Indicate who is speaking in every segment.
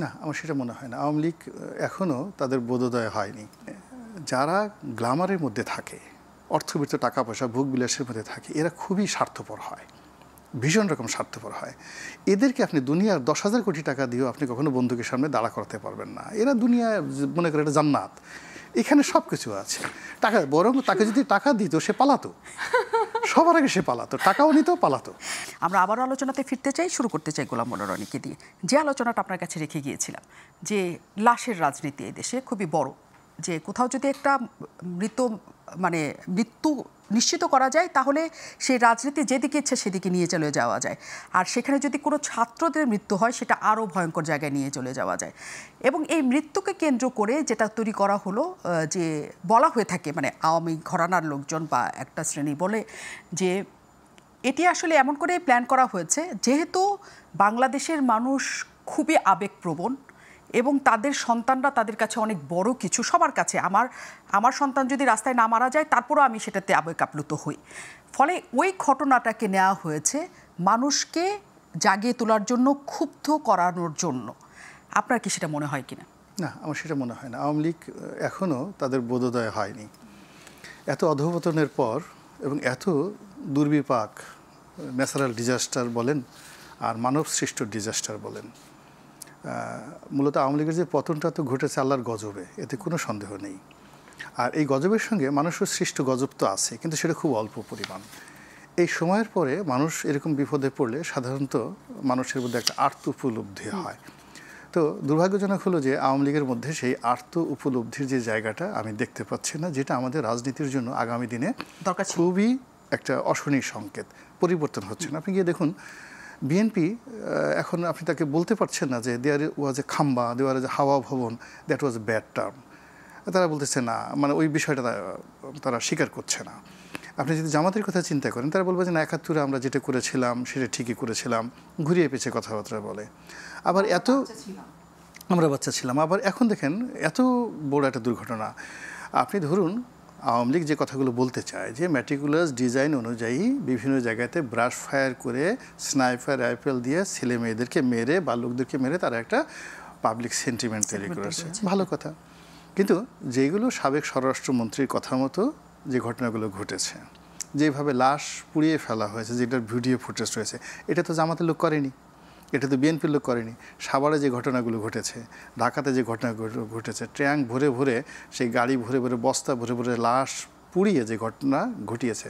Speaker 1: না, আমার সেটা মনে হয় না। আওয়ামী লীগ এখনও তাদের বোধোদয় হয়নি। যারা গ্ল্যামারের মধ্যে থাকে, অর্থবিত্ত টাকা পয়সা ভোগ বিলাসের মধ্যে থাকে, এরা খুবই স্বার্থপর হয়, ভীষণ রকম স্বার্থপর হয়। এদেরকে আপনি দুনিয়ার 10,000 কোটি টাকা দিয়েও আপনি কখনো বন্দুকের সামনে দাঁড়া করাতে পারবেন না। এরা দুনিয়ায় মনে করে এটা জান্নাত, এখানে সব কিছু আছে। টাকা বরং তাকে যদি টাকা দিত সে পালাতো, সবার আগে সে পালাতো, টাকাও নিত, পালাতো।
Speaker 2: আমরা আবার আলোচনাতে ফিরতে চাই, শুরু করতে চাই গোলাম মোল্লা রনিকে দিয়ে। যে আলোচনাটা আপনার কাছে রেখে গিয়েছিলাম যে লাশের রাজনীতি এই দেশে খুবই বড়, যে কোথাও যদি একটা মৃত্যু নিশ্চিত করা যায় তাহলে সেই রাজনীতি যেদিকে ইচ্ছে সেদিকে নিয়ে চলে যাওয়া যায়, আর সেখানে যদি কোনো ছাত্রদের মৃত্যু হয় সেটা আরও ভয়ঙ্কর জায়গায় নিয়ে চলে যাওয়া যায়। এবং এই মৃত্যুকে কেন্দ্র করে যেটা তৈরি করা হলো, যে বলা হয়ে থাকে আওয়ামী ঘরানার লোকজন বা একটা শ্রেণী বলে যে এটি আসলে এমন করে প্ল্যান করা হয়েছে যেহেতু বাংলাদেশের মানুষ খুবই আবেগপ্রবণ এবং তাদের সন্তানরা তাদের কাছে অনেক বড় কিছু, সবার কাছে। আমার সন্তান যদি রাস্তায় না মারা যায় তারপরও আমি সেটাতে আবেগ আপ্লুত হই। ফলে ওই ঘটনাটাকে নেওয়া হয়েছে মানুষকে জাগিয়ে তোলার জন্য, ক্ষুব্ধ করানোর জন্য। আপনার কি সেটা মনে হয় কিনা?
Speaker 1: না, আমার সেটা মনে হয় না। আওয়ামী লীগ এখনও তাদের বোধোদয় হয়নি। এত অধঃপতনের পর এবং এত দুর্বিপাক, ন্যাচারাল ডিজাস্টার বলেন আর মানব সৃষ্ট ডিজাস্টার বলেন, মূলত আওয়ামী লীগের যে পতনটা তো ঘটেছে আল্লাহর গজবে, এতে কোনো সন্দেহ নেই। আর এই গজবের সঙ্গে মানুষের সৃষ্ট গজব তো আছে, কিন্তু সেটা খুব অল্প পরিমাণ। এই সময়ের পরে মানুষ এরকম বিপদে পড়লে সাধারণত মানুষের মধ্যে একটা আর্ত উপলব্ধি হয়। তো দুর্ভাগ্যজনক হলো যে আওয়ামী লীগের মধ্যে সেই আর্ত উপলব্ধির যে জায়গাটা আমি দেখতে পাচ্ছি না, যেটা আমাদের রাজনীতির জন্য আগামী দিনে খুবই একটা অশনি সংকেত। পরিবর্তন হচ্ছে না। আপনি গিয়ে দেখুন বিএনপি এখন আপনি তাকে বলতে পারছেন না যে দেয়ার ওয়াজ এ খাম্বা, দেওয়ার এ হাওয়া ভবন, that was a bad term. তারা বলতেছে না, ওই বিষয়টা তারা স্বীকার করছে না। আপনি যদি জামাতের কথা চিন্তা করেন, তারা বলবে যে না, 71-এ আমরা যেটা করেছিলাম সেটা ঠিকই করেছিলাম, ঘুরিয়ে পেঁচে কথাবার্তা বলে। আবার আমরা বাচ্চা ছিলাম। আবার এখন দেখেন এত বড় একটা দুর্ঘটনা। আপনি ধরুন আওয়ামী লীগ যে কথাগুলো বলতে চায় যে ম্যাটিকুলাস ডিজাইন অনুযায়ী বিভিন্ন জায়গাতে ব্রাশ ফায়ার করে, স্নাইপার রাইফেল দিয়ে ছেলে মেয়েদেরকে মেরে, বালকদেরকে মেরে তারা একটা পাবলিক সেন্টিমেন্ট তৈরি করেছে, ভালো কথা। কিন্তু যেগুলো সাবেক স্বরাষ্ট্রমন্ত্রীর কথা মতো যে ঘটনাগুলো ঘটেছে, যেভাবে লাশ পুড়িয়ে ফেলা হয়েছে, যেটার ভিডিও ফুটেজ রয়েছে, এটা তো জামাতের লোক করেনি, এটা তো বিএনপির লোক করেনি। সাভারে যে ঘটনাগুলো ঘটেছে, ঢাকাতে যে ঘটনাগুলো ঘটেছে, ট্যাঙ্ক ভরে ভরে, সেই গাড়ি ভরে ভরে, বস্তা ভরে ভরে লাশ পুড়িয়ে যে ঘটনা ঘটিয়েছে,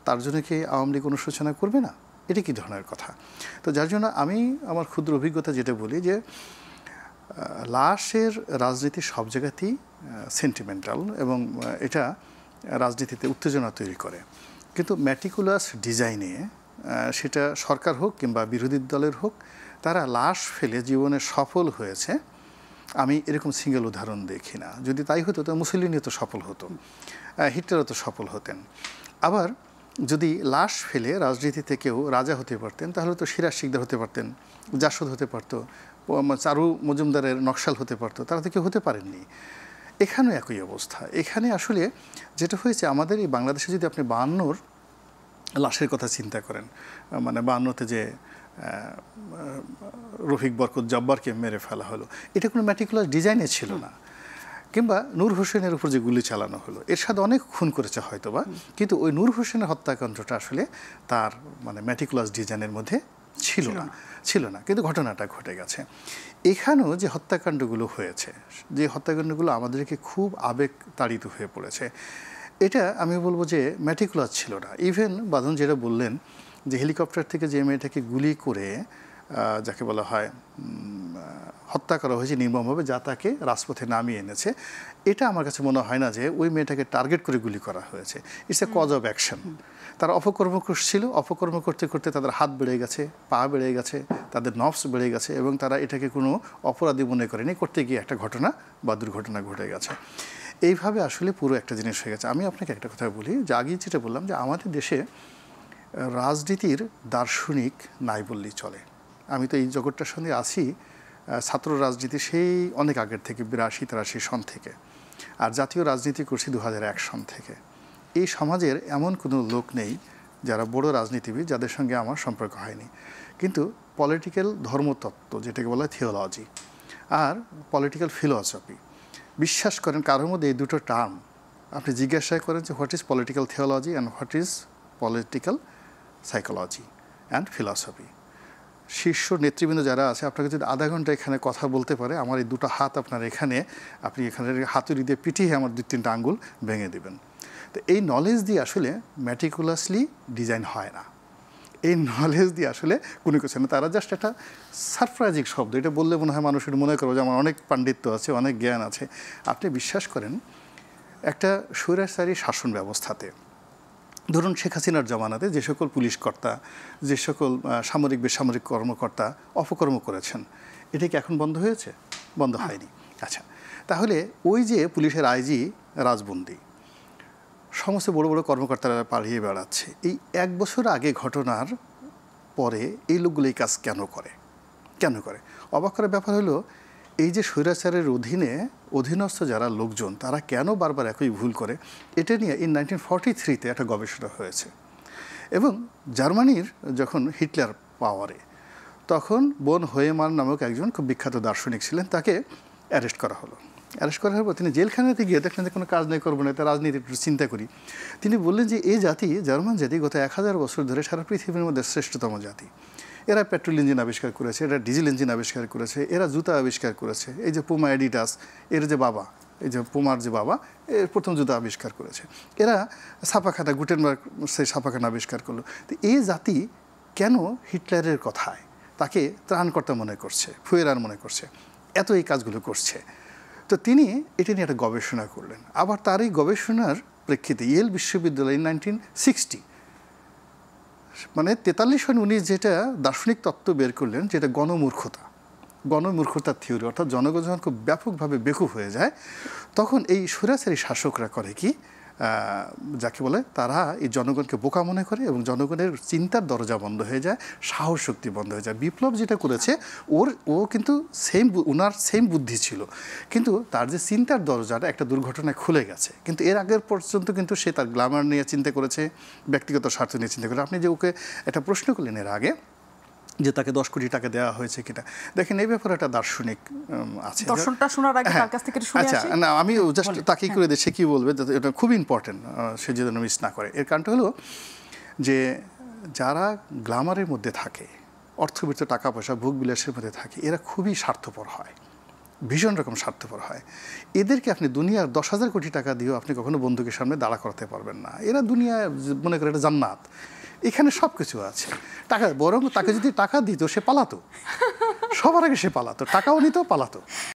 Speaker 1: তার জন্য কি আওয়ামী লীগ অনুশোচনা করবে না? এটা কি ধরনের কথা? তো যার জন্য আমি আমার ক্ষুদ্র অভিজ্ঞতা যেটা বলি যে লাশের রাজনীতি সব জায়গাতেই সেন্টিমেন্টাল এবং এটা রাজনীতিতে উত্তেজনা তৈরি করে। কিন্তু ম্যাটিকুলাস ডিজাইনে সেটা সরকার হোক কিংবা বিরোধী দলের হোক, তারা লাশ ফেলে জীবনে সফল হয়েছে আমি এরকম সিঙ্গেল উদাহরণ দেখি না। যদি তাই হতো তো মুসলিনও তো সফল হতো, হিটলারও তো সফল হতেন। আবার যদি লাশ ফেলে রাজনীতিতে কেউ রাজা হতে পারতেন, তাহলে তো সিরাজ শিকদার হতে পারতেন, জাসদ হতে পারতো, চারু মজুমদারের নকশাল হতে পারতো, তারা তো কেউ হতে পারেননি। এখানেও একই অবস্থা। এখানে আসলে যেটা হয়েছে, আমাদের এই বাংলাদেশে যদি আপনি 52-র লাশের কথা চিন্তা করেন, 52-তে যে রফিক বরকত জব্বারকে মেরে ফেলা হলো, এটা কোনো ম্যাটিকুলাস ডিজাইনে ছিল না। কিংবা নূর হোসেনের উপর যে গুলি চালানো হলো, এর সাথে অনেক খুন করেছে হয়তোবা, কিন্তু ওই নূর হোসেনের হত্যাকাণ্ডটা আসলে তার ম্যাটিকুলাস ডিজাইনের মধ্যে ছিল না, কিন্তু ঘটনাটা ঘটে গেছে। এখানেও যে হত্যাকাণ্ডগুলো হয়েছে, যে হত্যাকাণ্ডগুলো আমাদেরকে খুব আবেগ তাড়িত হয়ে পড়েছে, এটা আমি বলবো যে ম্যাটিকুলাস ছিল না। ইভেন বাঁধন যেটা বললেন যে হেলিকপ্টার থেকে যে মেয়েটাকে গুলি করে যাকে বলা হয় হত্যা করা হয়েছে নির্মমভাবে, যা তাকে রাজপথে নামিয়ে এনেছে, এটা আমার কাছে মনে হয় না যে ওই মেয়েটাকে টার্গেট করে গুলি করা হয়েছে। It's a cause of action. তারা অপকর্ম করছিল, অপকর্ম করতে করতে তাদের হাত বেড়ে গেছে, পা বেড়ে গেছে, তাদের নফস বেড়ে গেছে, এবং তারা এটাকে কোনো অপরাধী মনে করেনি, করতে গিয়ে একটা ঘটনা বা দুর্ঘটনা ঘটে গেছে। এইভাবে আসলে পুরো একটা জিনিস হয়ে গেছে। আমি আপনাকে একটা কথা বলি, যে আগে যেটা বললাম যে আমাদের দেশে রাজনীতির দার্শনিক নাই বললেই চলে। আমি তো এই জগৎটার সঙ্গে আছি ছাত্র রাজনীতি সেই অনেক আগের থেকে, 82-83 সন থেকে, আর জাতীয় রাজনীতি করছি 2001 সন থেকে। এই সমাজের এমন কোনো লোক নেই যারা বড় রাজনীতিবিদ যাদের সঙ্গে আমার সম্পর্ক হয়নি। কিন্তু পলিটিক্যাল ধর্মতত্ত্ব, যেটাকে বলা হয় থিওলজি, আর পলিটিক্যাল ফিলসফি। বিশ্বাস করেন কারোর মধ্যে এই দুটো টার্ম আপনি জিজ্ঞাসা করেন যে what is political theology and what is political psychology and philosophy, শীর্ষ নেতৃবৃন্দ যারা আছে আপনাকে যদি আধা ঘন্টা এখানে কথা বলতে পারে, আমার এই দুটো হাত আপনার এখানে, আপনি এখানে হাতুড়ি দিয়ে পিটিয়ে আমার 2-3টা আঙ্গুল ভেঙে দেবেন। তো এই নলেজ দিয়ে আসলে ম্যাটিকুলাসলি ডিজাইন হয় না, এই নলেজ দিয়ে আসলে কোনো কিছু না। তারা জাস্ট একটা সারপ্রাইজিং শব্দ, এটা বললে মনে হয় মানুষের মনে করবো যে আমার অনেক পাণ্ডিত্য আছে, অনেক জ্ঞান আছে। আপনি বিশ্বাস করেন একটা স্বৈরাচারী শাসন ব্যবস্থাতে, ধরুন শেখ হাসিনার জমানাতে যে সকল পুলিশ কর্তা, যে সকল সামরিক বেসামরিক কর্মকর্তা অপকর্ম করেছেন, এটা কি এখন বন্ধ হয়েছে? বন্ধ হয়নি। আচ্ছা, তাহলে ওই যে পুলিশের আইজি রাজবন্দি, সমস্ত বড় বড় কর্মকর্তারা পালিয়ে বেড়াচ্ছে, এই 1 বছর আগে ঘটনার পরে এই লোকগুলো এই কাজ কেন করে? অবাক করার ব্যাপার হলো এই যে স্বৈরাচারের অধীনস্থ যারা লোকজন, তারা কেন বারবার একই ভুল করে, এটা নিয়ে 1943-তে একটা গবেষণা হয়েছে। এবং জার্মানির যখন হিটলার পাওয়ারে, তখন বোন হোয়েমার নামক একজন খুব বিখ্যাত দার্শনিক ছিলেন, তাকে অ্যারেস্ট করা হলো। অ্যারেস্ট করার পর তিনি জেলখানাতে গিয়ে দেখলেন যে কোনো কাজ নেই, করবো না, তার রাজনীতি একটু চিন্তা করি। তিনি বললেন যে এই জাতি, জার্মান জাতি, গত 1000 বছর ধরে সারা পৃথিবীর মধ্যে শ্রেষ্ঠতম জাতি। এরা পেট্রোল ইঞ্জিন আবিষ্কার করেছে, এরা ডিজেল ইঞ্জিন আবিষ্কার করেছে, এরা জুতা আবিষ্কার করেছে। এই যে পুমা এডিডাস, এর যে বাবা, এই যে পুমার যে বাবা, এর প্রথম জুতা আবিষ্কার করেছে। এরা ছাপাখানা, গুটেনবার্গ সেই ছাপাখানা আবিষ্কার করলো। তো এই জাতি কেন হিটলারের কথায় তাকে ত্রাণকর্তা মনে করছে, ফুয়েরার মনে করছে, এত এই কাজগুলো করছে? তো তিনি এটা নিয়ে একটা গবেষণা করলেন। আবার তার এই গবেষণার প্রেক্ষিতে ইয়েল বিশ্ববিদ্যালয় 1960, মানে 43-19 যেটা দার্শনিক তত্ত্ব বের করলেন, যেটা গণমূর্খতার থিওরি, অর্থাৎ জনগণ যখন খুব ব্যাপকভাবে বেকুব হয়ে যায়, তখন এই স্বৈরাচারী শাসকরা করে কি, যাকে বলে তারা এই জনগণকে বোকা মনে করে এবং জনগণের চিন্তার দরজা বন্ধ হয়ে যায়, সাহস শক্তি বন্ধ হয়ে যায়। বিপ্লব যেটা করেছে ও কিন্তু ওনার সেম বুদ্ধি ছিল, কিন্তু তার যে চিন্তার দরজাটা একটা দুর্ঘটনায় খুলে গেছে। কিন্তু এর আগের পর্যন্ত কিন্তু সে তার গ্ল্যামার নিয়ে চিন্তা করেছে, ব্যক্তিগত স্বার্থ নিয়ে চিন্তা করেছে। আপনি যে ওকে একটা প্রশ্ন করলেন এর আগে যে তাকে 10 কোটি টাকা দেওয়া হয়েছে কিনা, দেখেন এই ব্যাপারে একটা দার্শনিক আছে।
Speaker 2: দর্শনটা শোনার আগে তার কাছ থেকে শুনে
Speaker 1: আচ্ছা,
Speaker 2: আসি।
Speaker 1: না আমি জাস্ট তাকেই করে দিই, সে কী বলবে, এটা খুব ইম্পর্টেন্ট, সে যেন মিস না করে। এর কারণটা হলো যে যারা গ্ল্যামারের মধ্যে থাকে, অর্থবিত্ত, টাকা পয়সা, ভোগ বিলাসের মধ্যে থাকে, এরা খুবই স্বার্থপর হয়, ভীষণ রকম স্বার্থপর হয়। এদেরকে আপনি দুনিয়ার 10,000 কোটি টাকা দিয়েও আপনি কখনো বন্দুকের সামনে দাঁড়া করাতে পারবেন না। এরা দুনিয়ায় মনে করে এটা জান্নাত, এখানে সব কিছু আছে। টাকা, বরং তাকে যদি টাকা দিত সে পালাতো, সবার আগে সে পালাতো, টাকাও নিত, পালাতো।